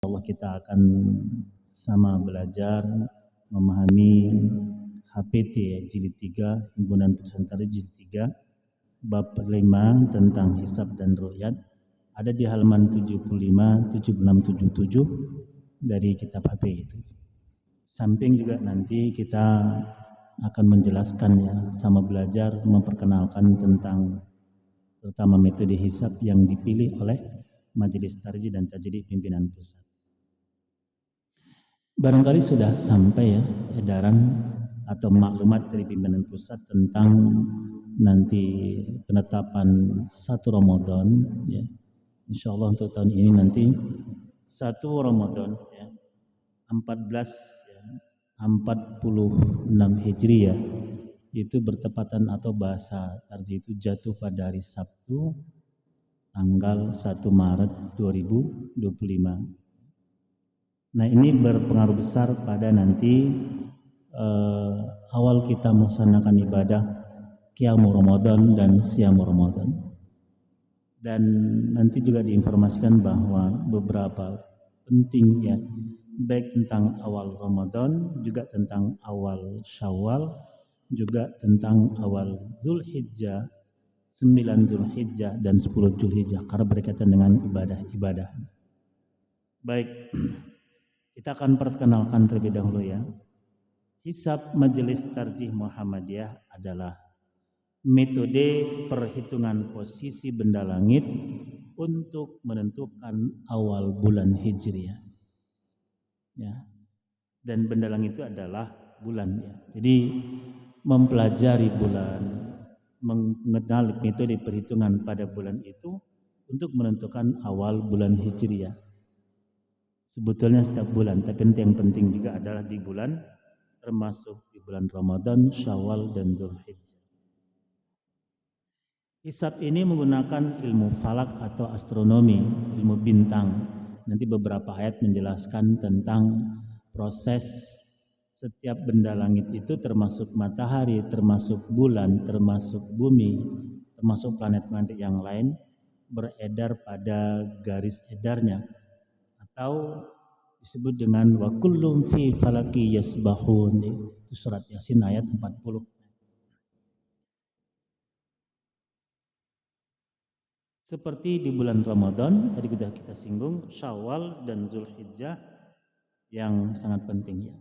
Allah kita akan sama belajar memahami HPT ya, jilid 3, Himpunan Putusan Tarjih jilid 3, bab 5 tentang hisab dan ru'yat. Ada di halaman 75, 76, 77 dari kitab HP itu. Samping juga nanti kita akan menjelaskan ya, sama belajar memperkenalkan tentang terutama metode hisab yang dipilih oleh Majelis Tarjih dan Tajdid Pimpinan Pusat. Barangkali sudah sampai ya edaran atau maklumat dari pimpinan pusat tentang nanti penetapan 1 Ramadan ya. Insyaallah untuk tahun ini nanti 1 Ramadan ya 1446 Hijriah itu bertepatan atau bahasa tarjih itu jatuh pada hari Sabtu tanggal 1 Maret 2025. Nah, ini berpengaruh besar pada nanti awal kita melaksanakan ibadah Qiyamul Ramadan dan Siyamul Ramadan. Dan nanti juga diinformasikan bahwa beberapa penting ya, baik tentang awal Ramadan, juga tentang awal Syawal, juga tentang awal Zulhijjah, 9 Zulhijjah dan 10 Zulhijjah karena berkaitan dengan ibadah-ibadah. Baik, kita akan perkenalkan terlebih dahulu ya. Hisab Majelis Tarjih Muhammadiyah adalah metode perhitungan posisi benda langit untuk menentukan awal bulan Hijriah. Ya. Dan benda langit itu adalah bulan ya. Jadi mempelajari bulan, mengenal metode perhitungan pada bulan itu untuk menentukan awal bulan Hijriah. Sebetulnya setiap bulan, tapi yang penting juga adalah di bulan, termasuk di bulan Ramadan, Syawal, dan Dzulhijjah. Hisab ini menggunakan ilmu falak atau astronomi, ilmu bintang. Nanti beberapa ayat menjelaskan tentang proses setiap benda langit itu termasuk matahari, termasuk bulan, termasuk bumi, termasuk planet-planet yang lain beredar pada garis edarnya atau disebut dengan wa kullum fi falaki yasbahun. Itu surat Yasin ayat 40. Seperti di bulan Ramadan tadi sudah kita singgung, Syawal dan Zulhijjah yang sangat penting ya.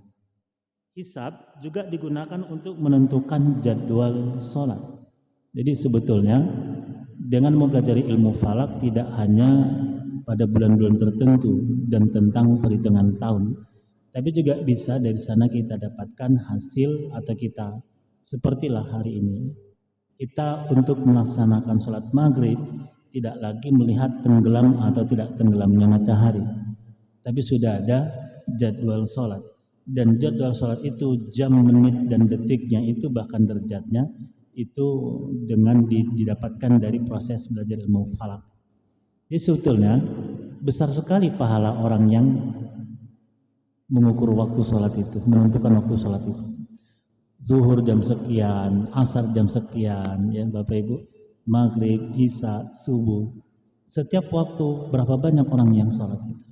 Hisab juga digunakan untuk menentukan jadwal sholat. Jadi sebetulnya dengan mempelajari ilmu falak tidak hanya pada bulan-bulan tertentu dan tentang perhitungan tahun, tapi juga bisa dari sana kita dapatkan hasil atau kita sepertilah hari ini kita untuk melaksanakan sholat maghrib tidak lagi melihat tenggelam atau tidak tenggelamnya matahari, tapi sudah ada jadwal sholat, dan jadwal sholat itu jam, menit, dan detiknya itu bahkan derajatnya itu dengan didapatkan dari proses belajar ilmu falak. Jadi sebetulnya besar sekali pahala orang yang mengukur waktu sholat itu, menentukan waktu sholat itu. Zuhur jam sekian, asar jam sekian, ya Bapak Ibu, maghrib, isya, subuh. Setiap waktu berapa banyak orang yang sholat itu.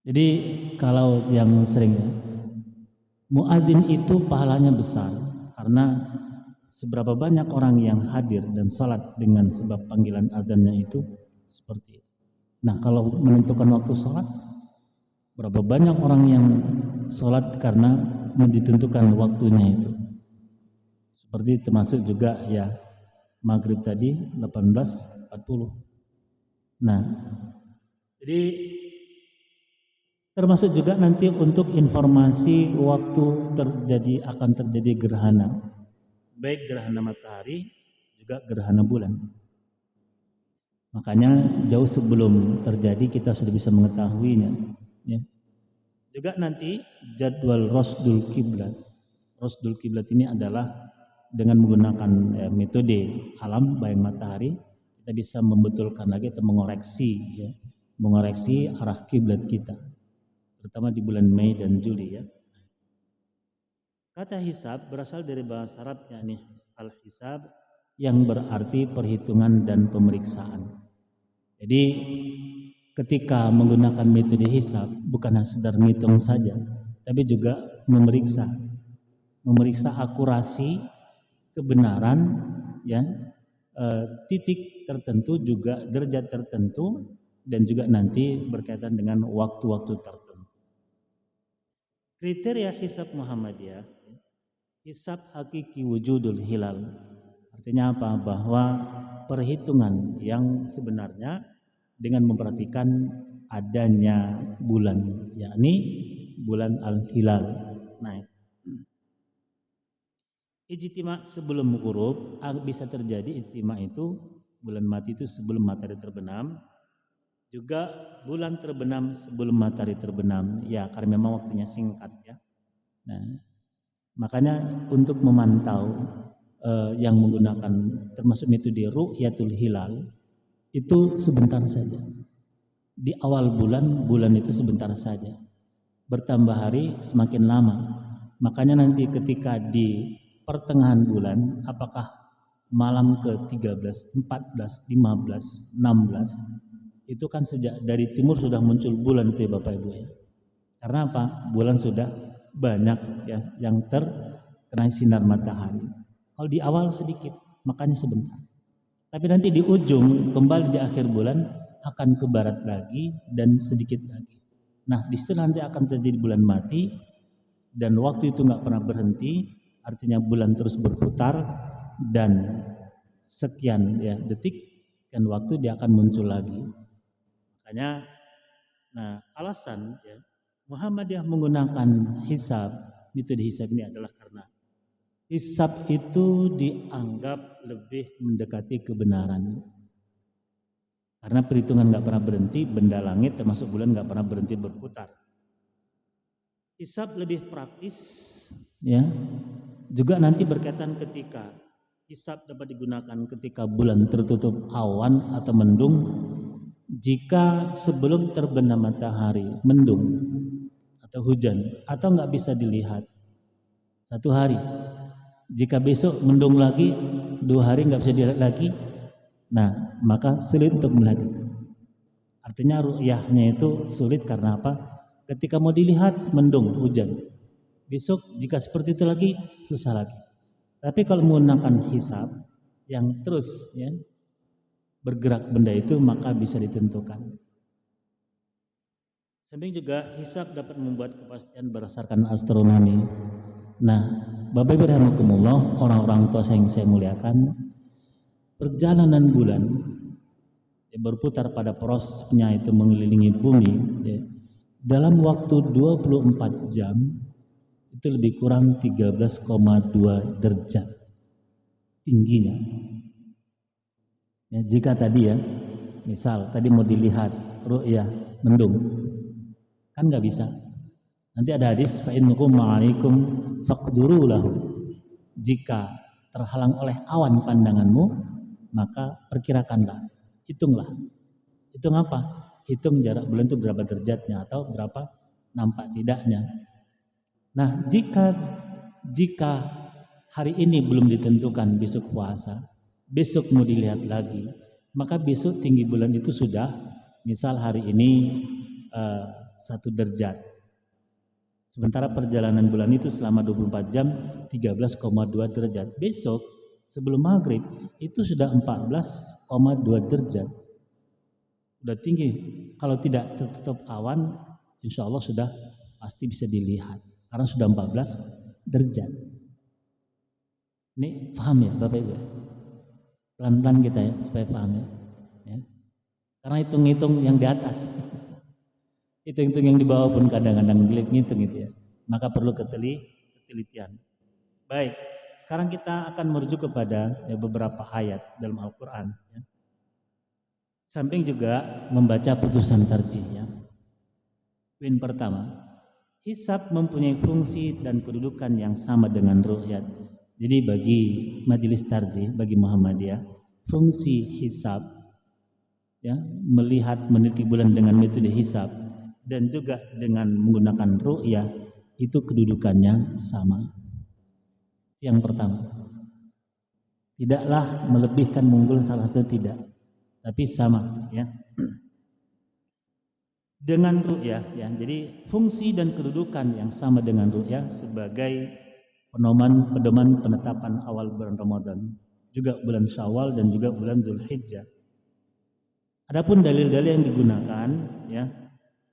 Jadi kalau yang sering muadzin itu pahalanya besar karena seberapa banyak orang yang hadir dan sholat dengan sebab panggilan adzannya itu seperti itu. Nah kalau menentukan waktu sholat, berapa banyak orang yang sholat karena ditentukan waktunya itu. Seperti termasuk juga ya maghrib tadi 18.40. Nah, jadi termasuk juga nanti untuk informasi waktu akan terjadi gerhana, baik gerhana matahari juga gerhana bulan. Makanya jauh sebelum terjadi kita sudah bisa mengetahuinya. Ya. Juga nanti jadwal Rasdul Kiblat. Rasdul Kiblat ini adalah dengan menggunakan metode alam bayang matahari kita bisa membetulkan lagi atau mengoreksi arah kiblat kita, terutama di bulan Mei dan Juli ya. Kata hisab berasal dari bahasa Arab yakni al-hisab yang berarti perhitungan dan pemeriksaan. Jadi ketika menggunakan metode hisab bukan hanya sekedar ngitung saja, tapi juga memeriksa akurasi kebenaran, ya, titik tertentu juga derajat tertentu, dan juga nanti berkaitan dengan waktu-waktu tertentu. Kriteria hisab Muhammadiyah, hisab hakiki wujudul hilal. Artinya apa? Bahwa perhitungan yang sebenarnya dengan memperhatikan adanya bulan, yakni bulan al-hilal. Nah, ijtima sebelum ghurub bisa terjadi. Ijtima itu bulan mati itu sebelum matahari terbenam, juga bulan terbenam sebelum matahari terbenam, ya, karena memang waktunya singkat, ya. Nah, makanya untuk memantau yang menggunakan termasuk metode ru'yatul hilal itu sebentar saja. Di awal bulan itu sebentar saja. Bertambah hari semakin lama. Makanya nanti ketika di pertengahan bulan, apakah malam ke-13, 14, 15, 16, itu kan sejak dari timur sudah muncul bulan itu, ya Bapak Ibu, ya. Karena apa? Bulan sudah banyak, ya, yang terkena sinar matahari. Kalau di awal sedikit, makanya sebentar. Tapi nanti di ujung, kembali di akhir bulan akan ke barat lagi dan sedikit lagi. Nah, di situ nanti akan terjadi bulan mati, dan waktu itu nggak pernah berhenti. Artinya bulan terus berputar, dan sekian, ya, detik, sekian waktu dia akan muncul lagi. Makanya, nah, alasan, ya, Muhammadiyah menggunakan hisab, metode hisab ini adalah karena hisab itu dianggap lebih mendekati kebenaran. Karena perhitungan nggak pernah berhenti, benda langit termasuk bulan nggak pernah berhenti berputar. Hisab lebih praktis, ya. Juga nanti berkaitan ketika hisab dapat digunakan ketika bulan tertutup awan atau mendung, jika sebelum terbenam matahari mendung atau hujan atau nggak bisa dilihat 1 hari. Jika besok mendung lagi 2 hari nggak bisa dilihat lagi, nah maka sulit untuk melihat itu. Artinya ru'yahnya itu sulit karena apa? Ketika mau dilihat mendung, hujan. Besok jika seperti itu lagi susah lagi. Tapi kalau menggunakan hisab yang terus, ya, bergerak benda itu, maka bisa ditentukan. Samping juga hisab dapat membuat kepastian berdasarkan astronomi. Nah, Bapak Ibu rahimakumullah, orang-orang tua yang saya muliakan, perjalanan bulan, ya, berputar pada prosesnya itu mengelilingi bumi, ya, dalam waktu 24 jam itu lebih kurang 13,2 derajat tingginya. Ya, jika tadi, ya, misal tadi mau dilihat ru'yah mendung, kan nggak bisa. Nanti ada hadis fa in ghumma 'alaikum faqduru lahu. Jika terhalang oleh awan pandanganmu, maka perkirakanlah, hitunglah. Hitung apa? Hitung jarak bulan itu berapa derajatnya atau berapa nampak tidaknya. Nah, jika hari ini belum ditentukan besok puasa, besok mau dilihat lagi, maka besok tinggi bulan itu sudah, misal hari ini 1 derajat. Sementara perjalanan bulan itu selama 24 jam 13,2 derajat. Besok sebelum maghrib itu sudah 14,2 derajat. Sudah tinggi. Kalau tidak tertutup awan, insya Allah sudah pasti bisa dilihat. Karena sudah 14 derajat. Ini paham ya Bapak Ibu? Pelan-pelan kita, ya, supaya paham, ya. Karena hitung-hitung yang di atas. Hitung-hitung yang di bawah pun kadang-kadang ngitung gitu, ya. Maka perlu ketelitian. Baik, sekarang kita akan merujuk kepada, ya, beberapa ayat dalam Al-Quran, ya. Samping juga membaca putusan tarjih, ya. Poin pertama, hisab mempunyai fungsi dan kedudukan yang sama dengan ru'yat. Jadi bagi majelis tarjih, bagi Muhammadiyah, fungsi hisab, ya, melihat meneliti bulan dengan metode hisab dan juga dengan menggunakan ru'yah, itu kedudukannya sama. Yang pertama, tidaklah melebihkan mengunggul salah satu, tidak, tapi sama, ya. dengan ru'yah ya. Jadi fungsi dan kedudukan yang sama dengan ru'yah sebagai pedoman penetapan awal bulan Ramadan, juga bulan Syawal dan juga bulan Zulhijjah. Adapun dalil-dalil yang digunakan ya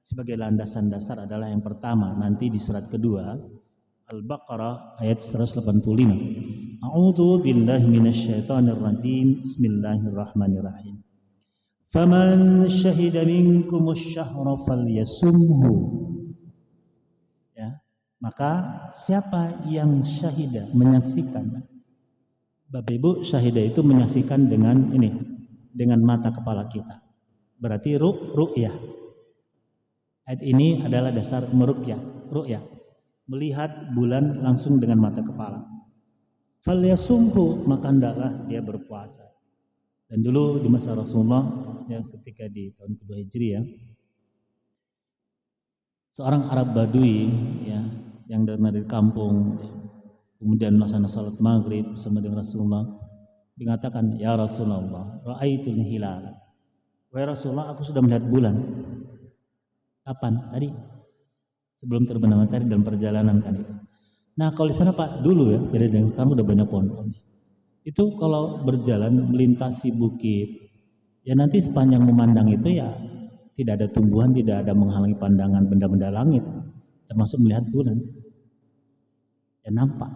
sebagai landasan dasar adalah yang pertama nanti di surat kedua Al-Baqarah ayat 185. A'udzu billahi minasyaitonir rajim. Bismillahirrahmanirrahim. Faman syahida minkumusy syahra falyasumhu. Ya, maka siapa yang syahida menyaksikan. Bapak Ibu, syahida itu menyaksikan dengan ini, dengan mata kepala kita. Berarti ru'yah. Ayat ini adalah dasar meruqyah, ru'yah. Melihat bulan langsung dengan mata kepala. Falyasumhu, maka hendaklah dia berpuasa. Dan dulu di masa Rasulullah ya, ketika di tahun kedua Hijriah, seorang Arab Badui ya, yang dari kampung ya, kemudian melaksanakan salat maghrib bersama dengan Rasulullah, mengatakan, ya Rasulullah, ra'aitul hilal. Wahai Rasulullah, aku sudah melihat bulan. Kapan? Tadi sebelum terbenam matahari dalam perjalanan kan itu. Nah kalau di sana Pak dulu ya, beda dengan sekarang udah banyak pohon-pohon. Itu kalau berjalan melintasi bukit, ya nanti sepanjang memandang itu ya tidak ada tumbuhan, tidak ada menghalangi pandangan benda-benda langit, termasuk melihat bulan. Ya nampak.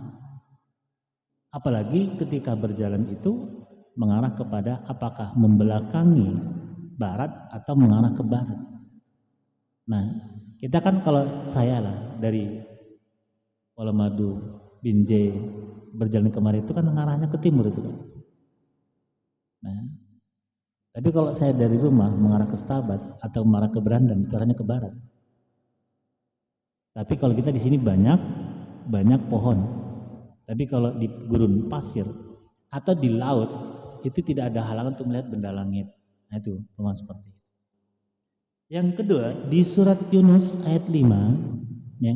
Apalagi ketika berjalan itu mengarah kepada apakah membelakangi barat atau mengarah ke barat. Nah, kita kan kalau saya lah dari Walamadu, Binjai berjalan kemari itu kan mengarahnya ke timur itu kan. Nah, tapi kalau saya dari rumah mengarah ke Stabat atau mengarah ke Berandan itu arahnya ke barat. Tapi kalau kita di sini banyak pohon. Tapi kalau di gurun pasir atau di laut itu tidak ada halangan untuk melihat benda langit. Nah itu memang seperti itu. Yang kedua di surat Yunus ayat 5 ya.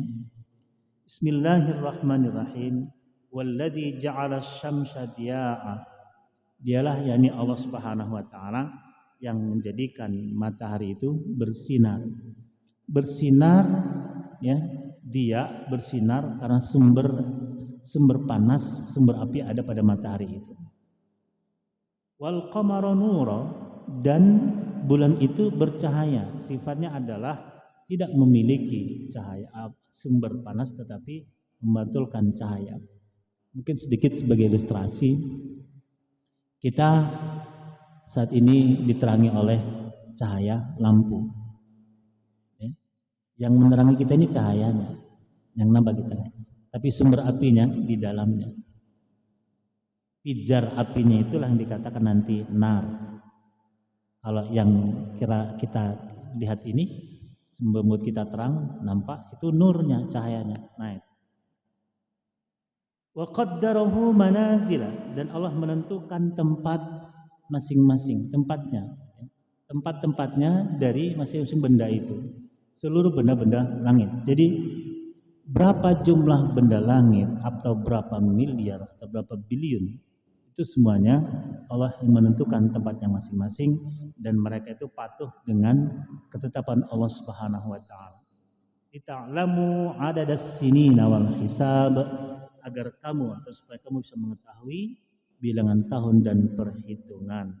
Bismillahirrahmanirrahim. Walladzi ja'ala asy-syamsa diya'a. Dialah yakni Allah Subhanahu wa taala yang menjadikan matahari itu bersinar. Bersinar ya, dia bersinar karena sumber panas, sumber api ada pada matahari itu. Wal qamara nura, dan bulan itu bercahaya. Sifatnya adalah tidak memiliki cahaya sumber panas tetapi memantulkan cahaya. Mungkin sedikit sebagai ilustrasi, kita saat ini diterangi oleh cahaya lampu. Ya. Yang menerangi kita ini cahayanya, yang nampak kita. Tapi sumber apinya di dalamnya. Pijar apinya itulah yang dikatakan nanti nar. Kalau yang kita lihat ini, membuat kita terang, nampak itu nurnya, cahayanya. Nah, wa qaddarahu manazila, dan Allah menentukan tempat masing-masing, tempat-tempatnya dari masing-masing benda itu, seluruh benda-benda langit. Jadi berapa jumlah benda langit atau berapa miliar atau berapa bilion, itu semuanya Allah yang menentukan tempatnya masing-masing, dan mereka itu patuh dengan ketetapan Allah Subhanahu wa taala. Lita'lamu adadas sinina wal hisab, agar kamu atau supaya kamu bisa mengetahui bilangan tahun dan perhitungan.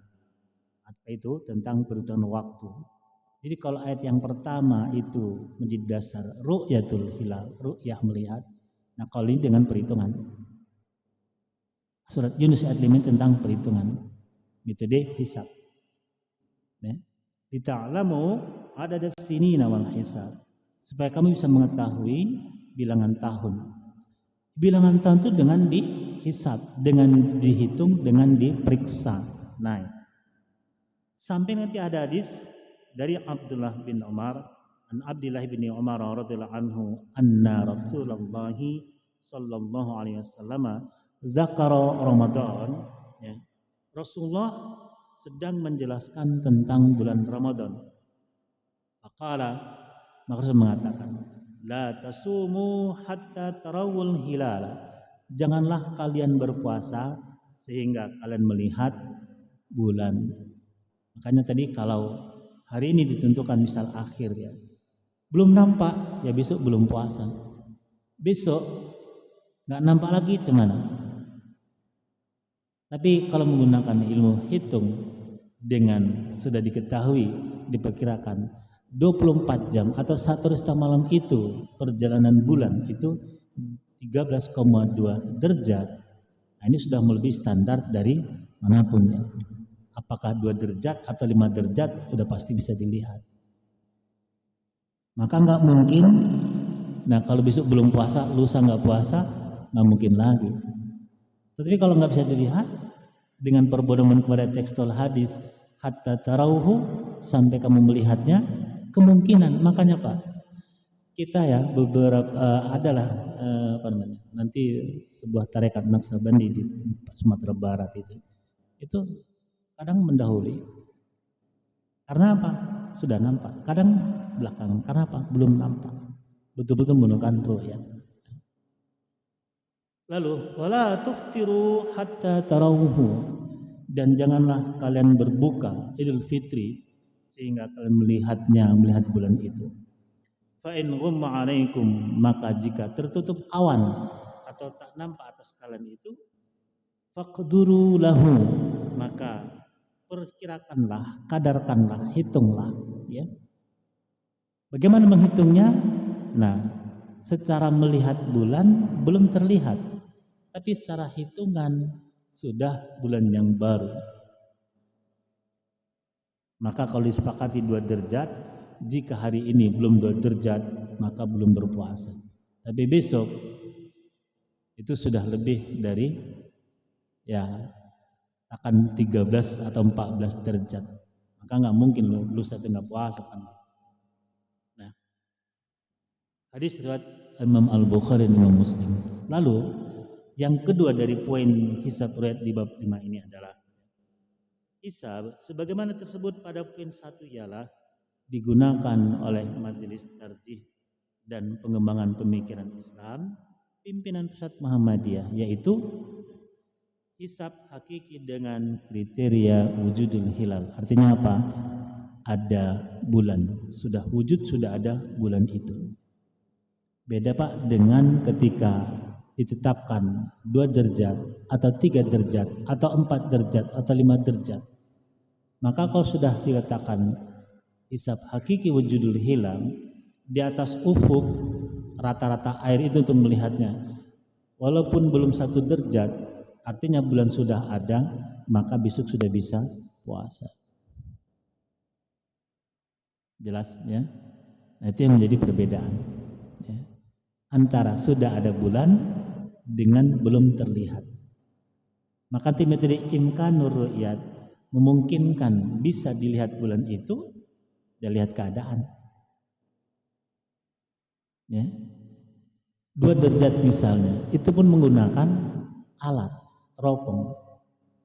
Apa itu? Tentang perhitungan waktu. Jadi kalau ayat yang pertama itu menjadi dasar ru'yatul hilal, ru'yah melihat. Nah kalau ini dengan perhitungan. Surat Yunus ayat 5 tentang perhitungan. Metode hisab. Ya. Lita'lamu adadas sinina wal hisab. Supaya kamu bisa mengetahui bilangan tahun. Bilangan tahun itu dengan dihisab, dengan dihitung, dengan diperiksa. Nah, sampai nanti ada hadis dari Abdullah bin Umar, an Abdullah bin Umar radhiyallahu anhu, anna Rasulullah sallallahu alaihi wasallam dzakara Ramadan, ya. Rasulullah sedang menjelaskan tentang bulan Ramadan. Faqala, maka Rasul mengatakan, la tasumu hatta tarawul hilala. Janganlah kalian berpuasa sehingga kalian melihat bulan. Makanya tadi kalau hari ini ditentukan misal akhir ya, Belum nampak, ya besok belum puasa. Besok nggak nampak lagi, cuman. Tapi kalau menggunakan ilmu hitung dengan sudah diketahui, diperkirakan 24 jam atau 1,5 malam itu perjalanan bulan itu 13,2 derajat. Nah, ini sudah melebihi standar dari manapun ya. Apakah 2 derajat atau 5 derajat sudah pasti bisa dilihat. Maka nggak mungkin. Nah, kalau besok belum puasa, lusa nggak puasa, nggak mungkin lagi. Tetapi kalau nggak bisa dilihat dengan perbondongan kepada tekstual hadis, hatta tarauhu, sampai kamu melihatnya, kemungkinan. Makanya Pak, kita ya beberapa adalah apa namanya, nanti sebuah tarekat Naqsabandi di Sumatera Barat itu kadang mendahului. Karena apa? Sudah nampak. Kadang belakangan. Karena apa? Belum nampak. Betul-betul menggunakan ru'yah. Lalu wala tuftiru hatta tarawuhu, dan janganlah kalian berbuka Idul Fitri sehingga kalian melihat bulan itu. Fa in ghumma 'alaikum, maka jika tertutup awan atau tak nampak atas kalian itu, faqduru lahu, maka perkirakanlah, kadarkanlah, hitunglah ya. Bagaimana menghitungnya? Nah, secara melihat bulan belum terlihat, tapi secara hitungan sudah bulan yang baru. Maka kalau disepakati 2 derajat, jika hari ini belum 2 derajat, maka belum berpuasa. Tapi besok itu sudah lebih dari ya akan 13 atau 14 derajat. Maka nggak mungkin lusa itu nggak puasa kan. Nah, hadis riwayat Imam Al-Bukhari dan Imam Muslim. Lalu yang kedua dari poin hisab riwayat di bab 5 ini adalah hisab sebagaimana tersebut pada poin 1 ialah digunakan oleh Majelis Tarjih dan Pengembangan Pemikiran Islam pimpinan pusat Muhammadiyah, yaitu hisab hakiki dengan kriteria wujudul hilal. Artinya apa? Ada bulan, sudah wujud, sudah ada bulan itu. Beda Pak dengan ketika ditetapkan 2 derajat atau 3 derajat atau 4 derajat atau 5 derajat. Maka kalau sudah diletakkan hisab hakiki wujudul hilal di atas ufuk rata-rata air itu untuk melihatnya, walaupun belum 1 derajat, artinya bulan sudah ada, maka besok sudah bisa puasa. Jelas ya? Nah, itu yang menjadi perbedaan ya, antara sudah ada bulan dengan belum terlihat. Maka metode imkanur ru'yat memungkinkan bisa dilihat bulan itu dan lihat keadaan. Ya. 2 derajat misalnya, itu pun menggunakan alat teropong.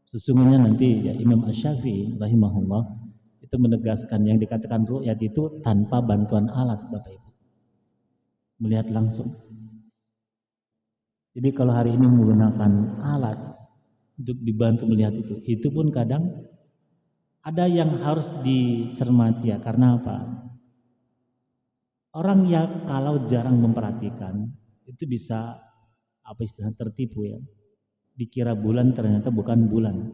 Sesungguhnya nanti ya Imam Asy-Syafi'i rahimahullah itu menegaskan yang dikatakan ru'yat itu tanpa bantuan alat, Bapak Ibu. Melihat langsung. Jadi kalau hari ini menggunakan alat untuk dibantu melihat itu pun kadang ada yang harus dicermati ya. Karena apa? Orang yang kalau jarang memperhatikan itu bisa apa istilah tertipu ya. Dikira bulan, ternyata bukan bulan,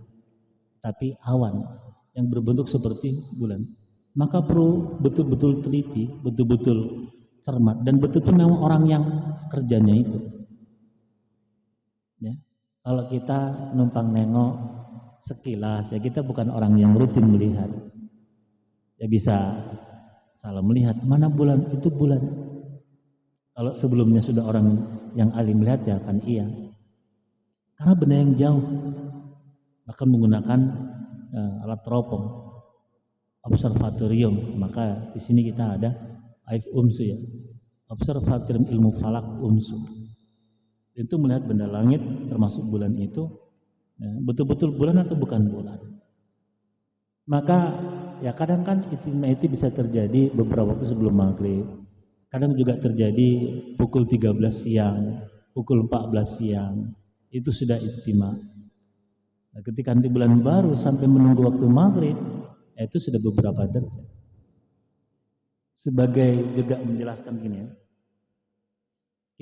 tapi awan yang berbentuk seperti bulan. Maka perlu betul-betul teliti, betul-betul cermat, dan betul-betul memang orang yang kerjanya itu. Ya. Kalau kita numpang nengok sekilas, ya kita bukan orang yang rutin melihat. Ya bisa salah melihat, mana bulan, itu bulan. Kalau sebelumnya sudah orang yang ahli melihat ya akan iya. Karena benda yang jauh, bahkan menggunakan alat teropong, observatorium. Maka di sini kita ada AIF-UMSU ya, Observatorium Ilmu Falak UMSU. Itu melihat benda langit termasuk bulan itu ya, betul-betul bulan atau bukan bulan. Maka ya kadang kan istimewa itu bisa terjadi beberapa waktu sebelum maghrib. Kadang juga terjadi pukul 13 siang, pukul 14 siang. Itu sudah istimewa. Nah, ketika nanti bulan baru sampai menunggu waktu maghrib, itu sudah beberapa derajat. sebagai juga menjelaskan gini ya.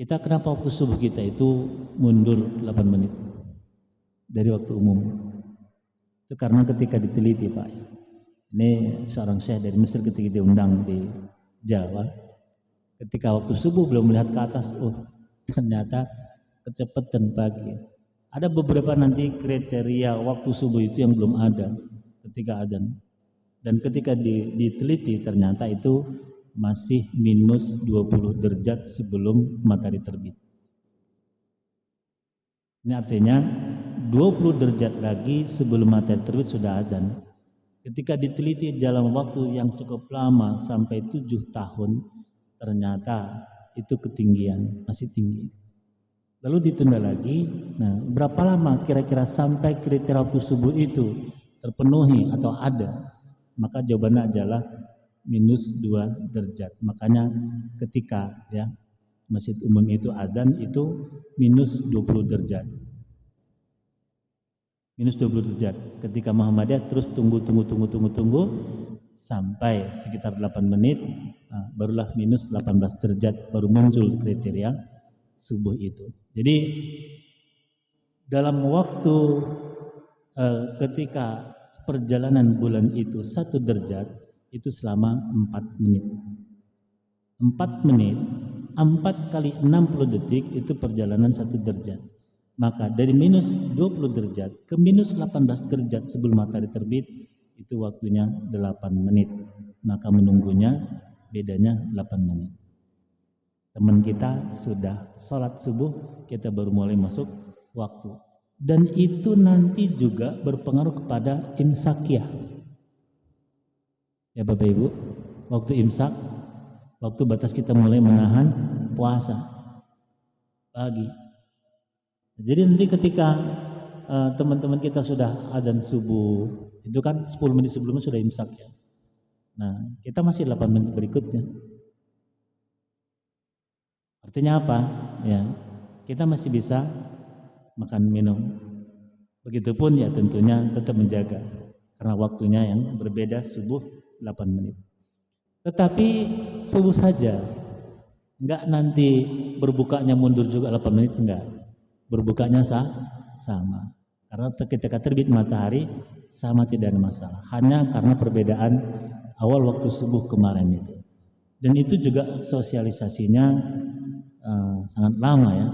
Kita kenapa waktu subuh kita itu mundur 8 menit dari waktu umum? Itu karena ketika diteliti Pak, ini seorang syekh dari Mesir ketika diundang di Jawa, ketika waktu subuh belum melihat ke atas, ternyata kecepatan pagi. Ada beberapa nanti kriteria waktu subuh itu yang belum ada ketika adzan. Dan ketika diteliti ternyata itu masih minus 20 derajat sebelum matahari terbit. Ini artinya 20 derajat lagi sebelum matahari terbit sudah adzan. Ketika diteliti dalam waktu yang cukup lama sampai 7 tahun, ternyata itu ketinggian, masih tinggi. Lalu ditunda lagi, nah berapa lama kira-kira sampai kriteria waktu subuh itu terpenuhi atau ada? Maka jawabannya adalah minus 2 derajat. Makanya ketika ya masjid umum itu adzan itu minus 20 derajat. Minus 20 derajat. Ketika Muhammadiyah terus tunggu sampai sekitar 8 menit, nah, barulah minus 18 derajat baru muncul kriteria subuh itu. Jadi dalam waktu ketika perjalanan bulan itu 1 derajat itu selama 4 menit. 4 menit, 4 kali 60 detik itu perjalanan 1 derajat. Maka dari minus 20 derajat ke minus 18 derajat sebelum matahari terbit itu waktunya 8 menit. Maka menunggunya bedanya 8 menit. Teman kita sudah sholat subuh, kita baru mulai masuk waktu. Dan itu nanti juga berpengaruh kepada imsakiyah. Ya Bapak Ibu, waktu imsak, waktu batas kita mulai menahan puasa pagi. Jadi nanti ketika teman-teman kita sudah adzan subuh, itu kan 10 menit sebelumnya sudah imsak ya. Nah, kita masih 8 menit berikutnya. Artinya apa? Ya, kita masih bisa makan minum. Begitupun ya tentunya tetap menjaga karena waktunya yang berbeda subuh 8 menit. Tetapi subuh saja, enggak nanti berbukanya mundur juga 8 menit, enggak. Berbukanya sama. Karena ketika terbit matahari sama, tidak ada masalah. Hanya karena perbedaan awal waktu subuh kemarin itu. Dan itu juga sosialisasinya sangat lama ya.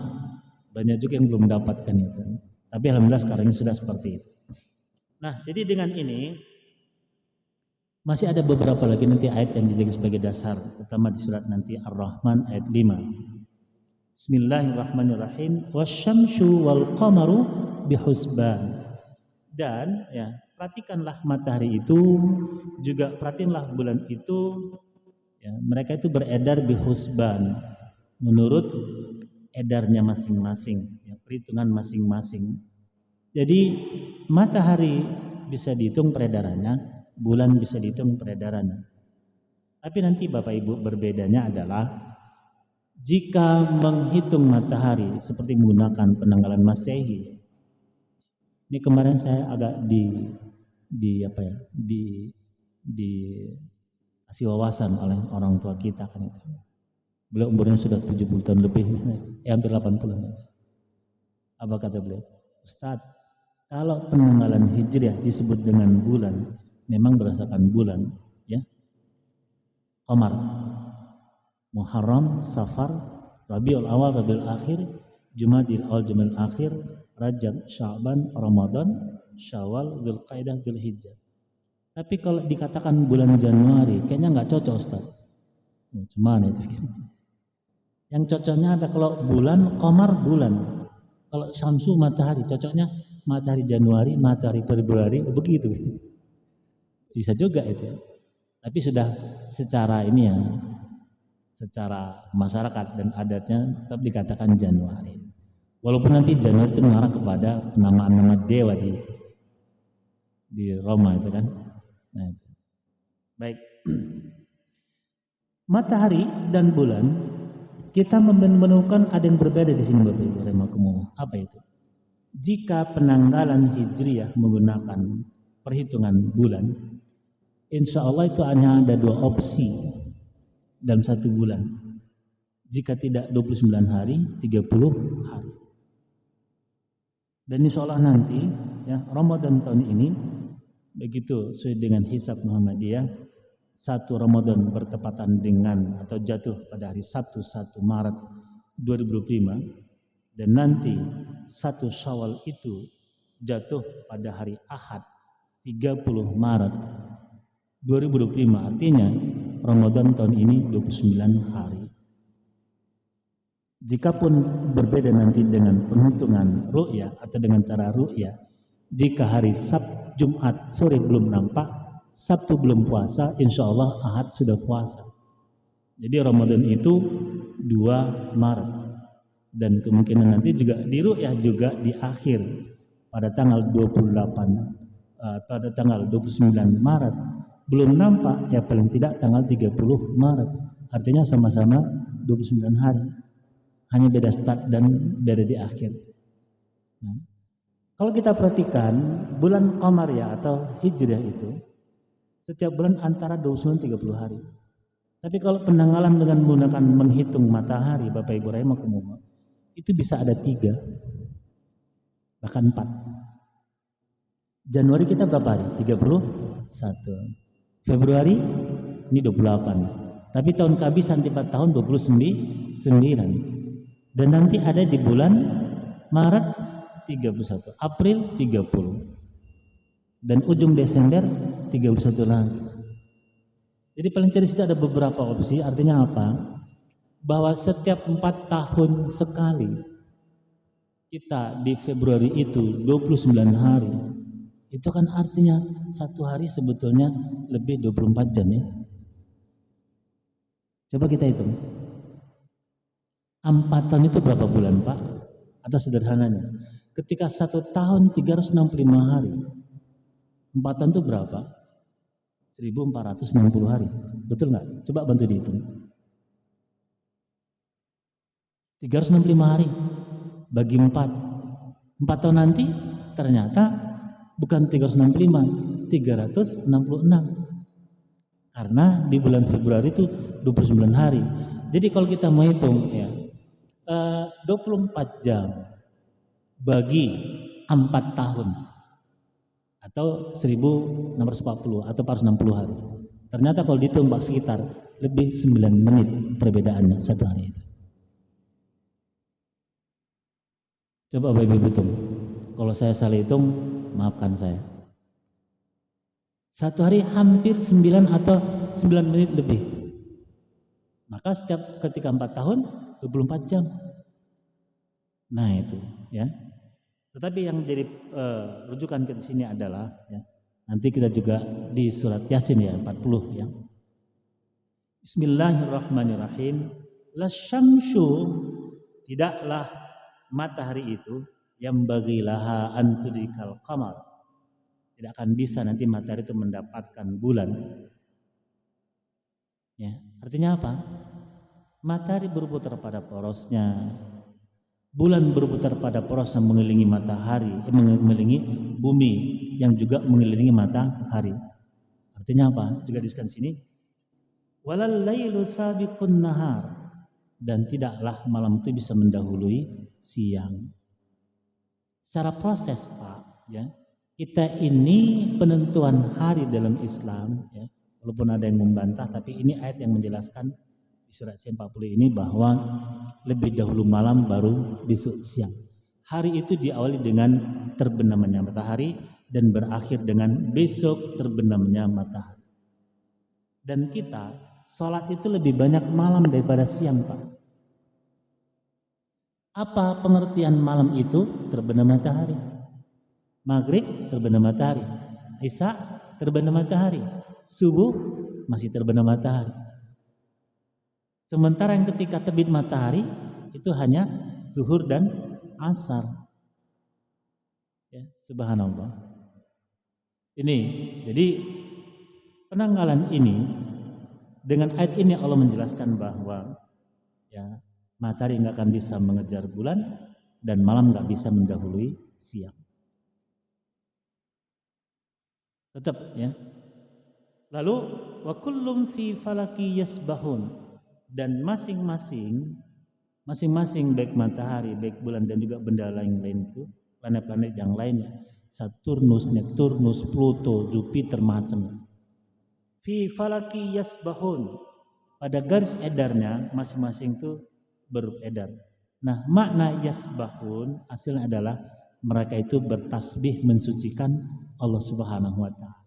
Banyak juga yang belum mendapatkan itu. Tapi alhamdulillah sekarang ini sudah seperti itu. Nah, jadi dengan ini masih ada beberapa lagi nanti ayat yang dijadikan sebagai dasar, terutama di surat nanti Ar-Rahman ayat 5. Bismillahirrahmanirrahim. Wasyamsu wal qamaru bihusban. Dan ya, perhatikanlah matahari itu, juga perhatikanlah bulan itu, ya, mereka itu beredar bihusban menurut edarnya masing-masing, ya, perhitungan masing-masing. Jadi matahari bisa dihitung peredarannya, bulan bisa dihitung peredarannya. Tapi nanti Bapak Ibu berbedanya adalah jika menghitung matahari seperti menggunakan penanggalan Masehi. Ini kemarin saya agak kasih wawasan oleh orang tua kita kan itu. Beliau umurnya sudah 70 tahun lebih, hampir 80. Apa kata beliau? Ustadz, kalau penanggalan Hijriah disebut dengan bulan, memang berdasarkan bulan, ya. Qamar, Muharram, Safar, Rabiul Awal, Rabiul Akhir, Jumadil Awal, Jumadil Akhir, Rajab, Sya'ban, Ramadan, Syawal, Dzulqa'dah, Dzulhijjah. Tapi kalau dikatakan bulan Januari, kayaknya nggak cocok Ustadz. Cuman itu. Yang cocoknya ada kalau bulan, Qamar bulan. Kalau Syamsu matahari, cocoknya matahari Januari, matahari Februari, begitu. Bisa juga itu. Tapi sudah secara ini ya, secara masyarakat dan adatnya tetap dikatakan Januari. Walaupun nanti Januari itu mengarah kepada nama-nama dewa di Roma itu kan. Nah, itu. Baik. Matahari dan bulan kita menemukan ada yang berbeda di sini Bapak Ibu rahimakumullah. Apa itu? Jika penanggalan Hijriah menggunakan perhitungan bulan, insya Allah itu hanya ada 2 opsi. dalam satu bulan. Jika tidak 29 hari, 30 hari. Dan insya Allah nanti ya Ramadan tahun ini begitu sesuai dengan hisab Muhammadiyah, 1 Ramadan bertepatan dengan atau jatuh pada hari Sabtu 1 Maret 2025 dan nanti 1 Syawal itu jatuh pada hari Ahad 30 Maret 2025, artinya Ramadan tahun ini 29 hari. Jikapun berbeda nanti dengan penghitungan ru'yah atau dengan cara ru'yah, jika hari Jumat sore belum nampak, Sabtu belum puasa, insya Allah Ahad sudah puasa. Jadi Ramadan itu 2 Maret dan kemungkinan nanti juga di ru'yah juga di akhir pada tanggal 28 pada tanggal 29 Maret belum nampak, ya paling tidak tanggal 30 Maret. Artinya sama-sama 29 hari. Hanya beda start dan beda di akhir. Nah, kalau kita perhatikan bulan Qamariyah atau Hijriah itu setiap bulan antara 29 30 hari. Tapi kalau penanggalan dengan menggunakan menghitung matahari, Bapak Ibu rahimakumullah, itu bisa ada 3 bahkan 4. Januari kita berapa hari? 31. Februari ini 28. Tapi tahun kehabisan tiap tahun 29. Dan nanti ada di bulan Maret 31, April 30. Dan ujung Desember 31 lagi. Jadi paling tidak situ ada beberapa opsi, artinya apa? Bahwa setiap 4 tahun sekali kita di Februari itu 29 hari. Itu kan artinya satu hari sebetulnya lebih 24 jam ya. Coba kita hitung. 4 tahun itu berapa bulan Pak? Atau sederhananya, ketika 1 tahun 365 hari, 4 tahun itu berapa? 1460 hari. Betul nggak? Coba bantu dihitung. 365 hari bagi 4. 4 tahun nanti ternyata bukan 365, 366. Karena di bulan Februari itu 29 hari. Jadi kalau kita mau hitung ya 24 jam bagi 4 tahun atau 1640 atau 460 hari. Ternyata kalau dihitung sekitar lebih 9 menit perbedaannya satu hari itu. Coba Bapak Ibu hitung. Kalau saya salah hitung, maafkan saya. Satu hari hampir 9 atau 9 menit lebih. Maka setiap ketika 4 tahun 24 jam. Nah itu ya. Tetapi yang jadi rujukan ke sini adalah ya, nanti kita juga di surat Yasin ya 40 ya. Bismillahirrahmanirrahim. Lasyamsu, tidaklah matahari itu yang bagilaha antudikal qamar. Tidak akan bisa nanti matahari itu mendapatkan bulan. Ya, artinya apa? Matahari berputar pada porosnya, bulan berputar pada poros yang mengelilingi matahari, mengelilingi bumi yang juga mengelilingi matahari. Artinya apa? Juga disebutkan sini, walal lailu sabiqun nahar, dan tidaklah malam itu bisa mendahului siang. Secara proses Pak, ya, kita ini penentuan hari dalam Islam, ya, walaupun ada yang membantah, tapi ini ayat yang menjelaskan di surat 40 ini bahwa lebih dahulu malam baru besok siang. Hari itu diawali dengan terbenamnya matahari dan berakhir dengan besok terbenamnya matahari. Dan kita sholat itu lebih banyak malam daripada siang Pak. Apa pengertian malam itu? Terbenam matahari. Maghrib terbenam matahari. Isya terbenam matahari. Subuh masih terbenam matahari. Sementara yang ketika terbit matahari itu hanya zuhur dan asar. Ya, subhanallah. Ini, jadi penanggalan ini dengan ayat ini Allah menjelaskan bahwa ya matahari nggak akan bisa mengejar bulan dan malam nggak bisa mendahului siang. Tetap ya. Lalu wa kullum fi falaki yasbahun. dan masing-masing baik matahari, baik bulan dan juga benda lain-lain itu, planet-planet yang lainnya, Saturnus, Neptunus, Pluto, Jupiter, macam. Fi falaki yasbahun, pada garis edarnya masing-masing itu beredar. Nah, makna yasbahun hasilnya adalah mereka itu bertasbih mensucikan Allah Subhanahu wa taala.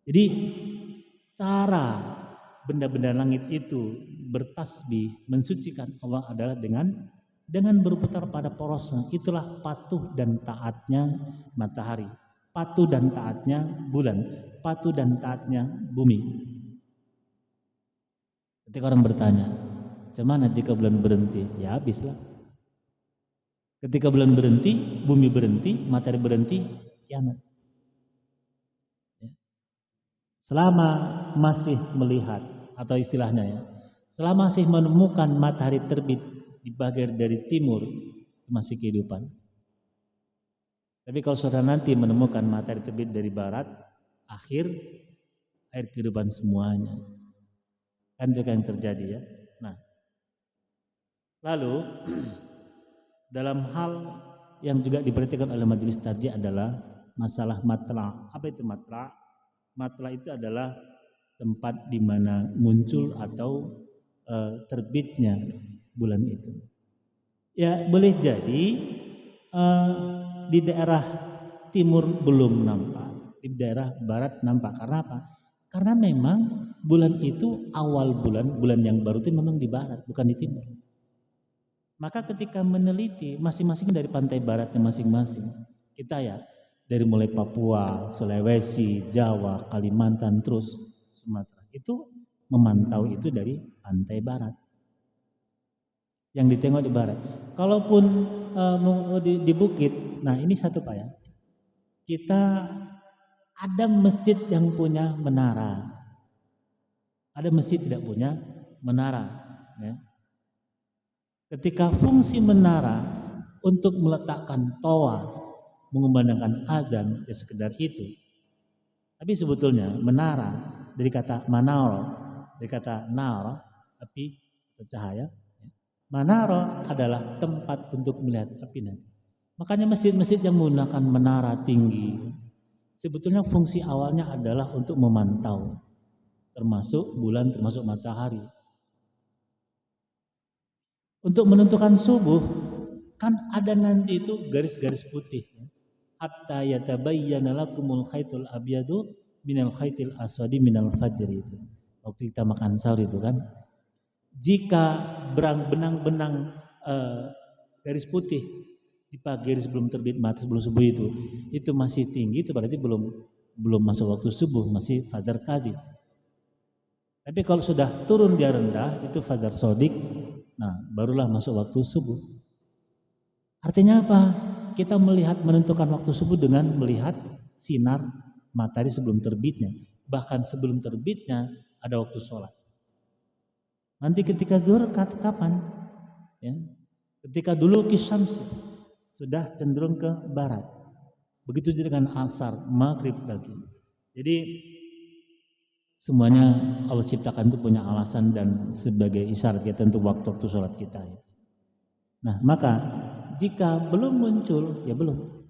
Jadi cara benda-benda langit itu bertasbih mensucikan Allah adalah dengan berputar pada porosnya. Itulah patuh dan taatnya matahari, patuh dan taatnya bulan, patuh dan taatnya bumi. Ketika orang bertanya, "Bagaimana jika bulan berhenti?" Ya habislah. Ketika bulan berhenti, bumi berhenti, matahari berhenti, kiamat. Selama masih melihat, atau istilahnya ya, selama masih menemukan matahari terbit di bagian dari timur, itu masih kehidupan. Tapi kalau saudara nanti menemukan matahari terbit dari barat, akhir kehidupan semuanya. Kan itu yang terjadi ya. Nah, lalu dalam hal yang juga diperhatikan oleh majelis tarjih adalah masalah matla'. Apa itu matla'? Matla' itu adalah tempat di mana muncul atau terbitnya bulan itu. Ya boleh jadi di daerah timur belum nampak, di daerah barat nampak. Karena apa? Karena memang bulan itu awal bulan yang baru itu memang di barat, bukan di timur. Maka ketika meneliti masing-masing dari pantai baratnya masing-masing, kita ya dari mulai Papua, Sulawesi, Jawa, Kalimantan, terus Sumatera, itu memantau itu dari pantai barat. Yang ditengok di barat. Kalaupun di bukit, nah ini satu Pak ya, kita ada masjid yang punya menara, ada masjid tidak punya menara. Ya. Ketika fungsi menara untuk meletakkan toa, mengumandangkan azan, ya sekedar itu. Tapi sebetulnya menara dari kata manaro, dari kata nar, api atau cahaya. Manaro adalah tempat untuk melihat api nanti. Makanya masjid-masjid yang menggunakan menara tinggi, sebetulnya fungsi awalnya adalah untuk memantau, termasuk bulan, termasuk matahari. Untuk menentukan subuh, kan ada nanti itu garis-garis putih. Hatta yatabayyana lakumul khaitul abyadu minal khaitil aswadi minal fajr itu. Waktu kita makan sahur itu kan. Jika benang-benang garis putih di pagi sebelum terbit matahari sebelum subuh itu masih tinggi, itu berarti belum masuk waktu subuh, masih fajr kadhib. Tapi kalau sudah turun dia rendah, itu fajr sodik. Nah, barulah masuk waktu subuh. Artinya apa? Kita menentukan waktu subuh dengan melihat sinar matahari sebelum terbitnya. Bahkan sebelum terbitnya ada waktu sholat. Nanti ketika zuhur kapan? Ya. Ketika dulu kisyamsi sudah cenderung ke barat. Begitu juga dengan asar, maghrib lagi. Jadi semuanya Allah ciptakan itu punya alasan dan sebagai isyarat kita untuk waktu-waktu sholat kita. Nah, maka jika belum muncul, ya belum.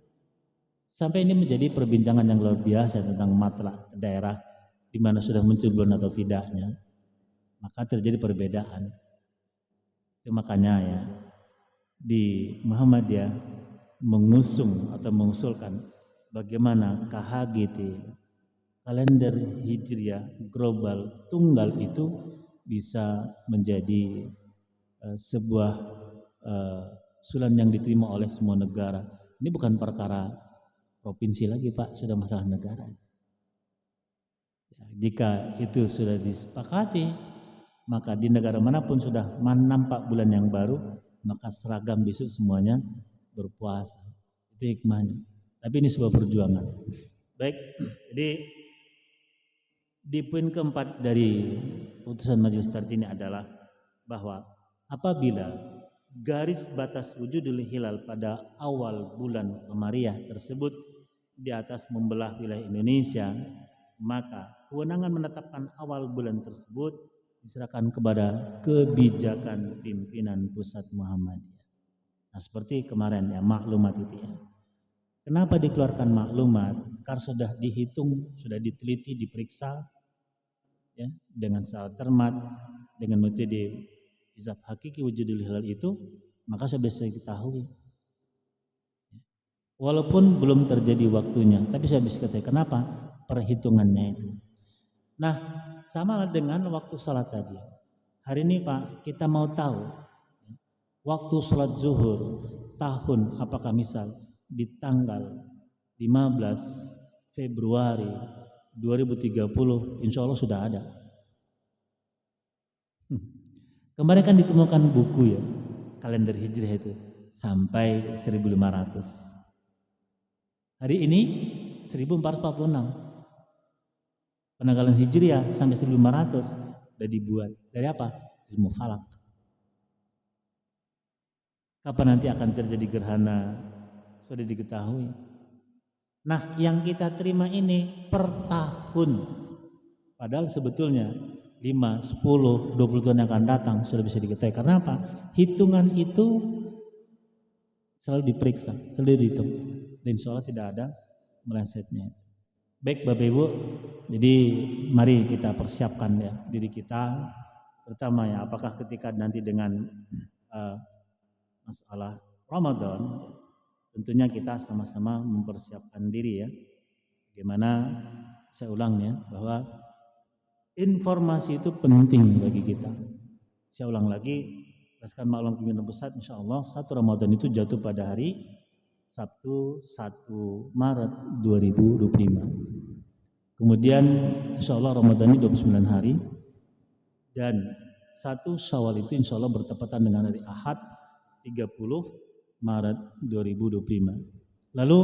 Sampai ini menjadi perbincangan yang luar biasa tentang matla daerah di mana sudah muncul bulan atau tidaknya. Maka terjadi perbedaan. Itu makanya ya di Muhammadiyah mengusung atau mengusulkan bagaimana KHGT, kalender Hijriah global tunggal itu bisa menjadi sebuah usulan yang diterima oleh semua negara. Ini bukan perkara provinsi lagi Pak, sudah masalah negara. Ya, jika itu sudah disepakati, maka di negara manapun sudah nampak bulan yang baru, maka seragam besok semuanya berpuasa. Itu hikmahnya. Tapi ini sebuah perjuangan. Baik, jadi di poin keempat dari putusan majelis tarjih ini adalah bahwa apabila garis batas wujudul hilal pada awal bulan Qamariyah tersebut di atas membelah wilayah Indonesia, maka kewenangan menetapkan awal bulan tersebut diserahkan kepada kebijakan pimpinan pusat Muhammadiyah. Nah, seperti kemarin ya, maklumat itu ya. Kenapa dikeluarkan maklumat? Karena sudah dihitung, sudah diteliti, diperiksa ya, dengan secara cermat, dengan metode hisab hakiki wujudul hilal itu, maka sudah bisa diketahui. Walaupun belum terjadi waktunya, tapi saya bisa katakan kenapa? Perhitungannya itu. Nah, sama dengan waktu salat tadi. Hari ini Pak, kita mau tahu waktu salat zuhur tahun apakah misal di tanggal 15 Februari 2030 insya Allah sudah ada. Kemarin kan ditemukan buku ya, kalender hijriah itu sampai 1500. Hari ini 1446. Penanggalan hijriah sampai 1500 sudah dibuat. Dari apa? Ilmu falak. Kapan nanti akan terjadi gerhana sudah diketahui. Nah, yang kita terima ini per tahun. Padahal sebetulnya 5, 10, 20 tahun yang akan datang sudah bisa diketahui. Karena apa? Hitungan itu selalu diperiksa, selalu dihitung. Dan insya Allah tidak ada melesetnya. Baik Bapak Ibu, jadi mari kita persiapkan ya diri kita, terutama ya apakah ketika nanti dengan masalah Ramadan, tentunya kita sama-sama mempersiapkan diri ya. Bagaimana saya ulang ya bahwa informasi itu penting bagi kita. Saya ulang lagi, berdasarkan maklum pimpinan pusat, insya Allah 1 Ramadan itu jatuh pada hari Sabtu 1 Maret 2025. Kemudian insya Allah Ramadan ini 29 hari dan 1 Syawal itu insya Allah bertepatan dengan hari Ahad 30 Maret 2025. Lalu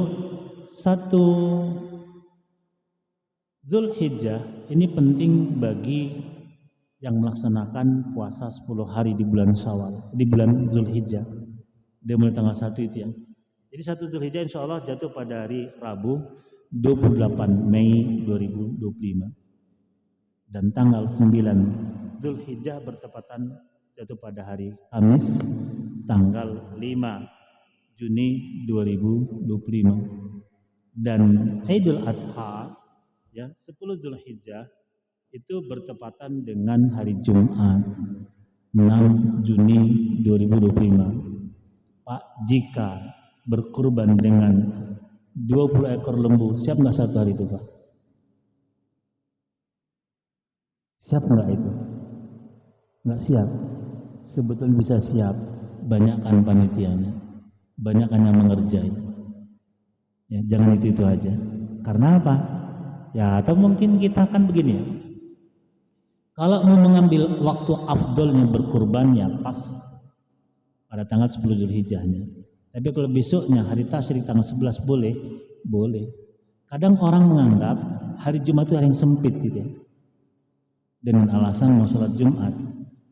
1 Zulhijjah ini penting bagi yang melaksanakan puasa 10 hari di bulan Syawal, di bulan Zulhijjah. Dia mulai tanggal 1 itu ya. Jadi 1 Zulhijjah insya Allah jatuh pada hari Rabu 28 Mei 2025 dan tanggal 9 Zulhijjah bertepatan jatuh pada hari Kamis tanggal 5 Juni 2025 dan Idul Adha ya 10 Zulhijjah itu bertepatan dengan hari Jumat 6 Juni 2025. Pak, jika berkurban dengan 20 ekor lembu, siap nggak 1 hari itu Pak? Siap nggak itu? Nggak siap. Sebetulnya bisa siap, banyakkan panitianya, banyakkan yang mengerjai. Ya, jangan itu aja. Karena apa? Ya, atau mungkin kita akan begini ya. Kalau mau mengambil waktu afdolnya berkurbannya pas pada tanggal 10 Zulhijjahnya. Tapi kalau besoknya hari tasyrik tanggal 11 boleh? Boleh. Kadang orang menganggap hari Jumat itu hari yang sempit gitu ya. Dengan alasan mau sholat Jumat.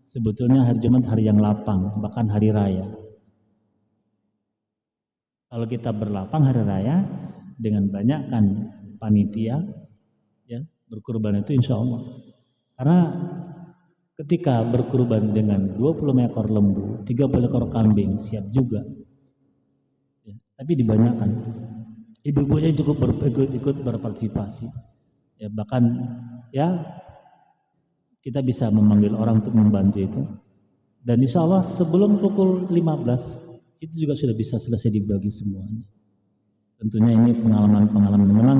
Sebetulnya hari Jumat hari yang lapang, bahkan hari raya. Kalau kita berlapang hari raya dengan banyakkan panitia ya, berkurban itu insya Allah. Karena ketika berkurban dengan 20 ekor lembu, 30 ekor kambing siap juga. Ya, tapi dibanyakan. Ibu-ibunya cukup ikut berpartisipasi. Ya, bahkan ya kita bisa memanggil orang untuk membantu itu. Dan insya Allah sebelum pukul 15 itu juga sudah bisa selesai dibagi semuanya. Tentunya ini pengalaman-pengalaman. Memang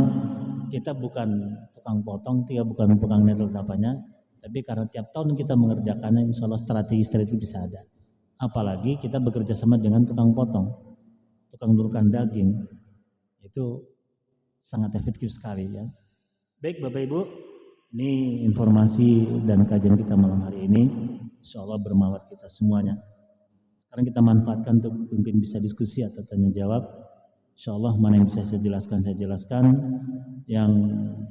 kita bukan tukang potong, kita bukan tukang netel apanya, tapi karena tiap tahun kita mengerjakannya, insya Allah strategi-strategi bisa ada. Apalagi kita bekerja sama dengan tukang potong, tukang luruskan daging, itu sangat efektif sekali ya. Baik Bapak Ibu, ini informasi dan kajian kita malam hari ini, insya Allah bermanfaat kita semuanya. Sekarang kita manfaatkan untuk mungkin bisa diskusi atau tanya jawab. Insya Allah mana yang bisa saya jelaskan. Yang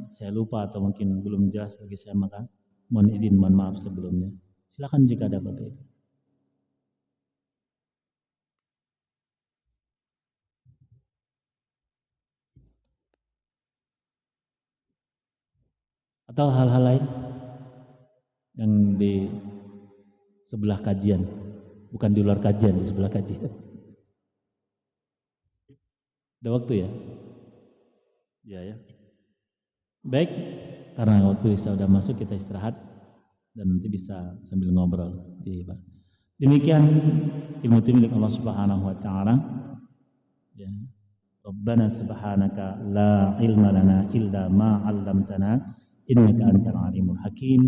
saya lupa atau mungkin belum jelas bagi saya maka mohon izin, mohon maaf sebelumnya. Silakan jika ada Bapak Ibu. Atau hal-hal lain yang di sebelah kajian, bukan di luar kajian, di sebelah kajian. Ada waktu ya? Ya. Baik, karena waktu sudah masuk kita istirahat dan nanti bisa sambil ngobrol. Demikian ilmu milik Allah Subhanahu wa taala. Ya. Rabbana subhanaka la ilma lana illa ma 'allamtana innaka antal alimul hakim.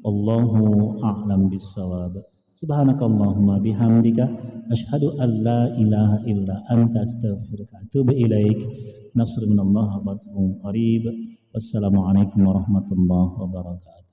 Wallahu a'lam bis-shawab. Subhanakallahumma bihamdika asyhadu an la ilaha illa anta astaghfiruka wa atubu ilaik. Nasrun minallahi wa fathun qarib. Wassalamualaikum warahmatullahi wabarakatuh.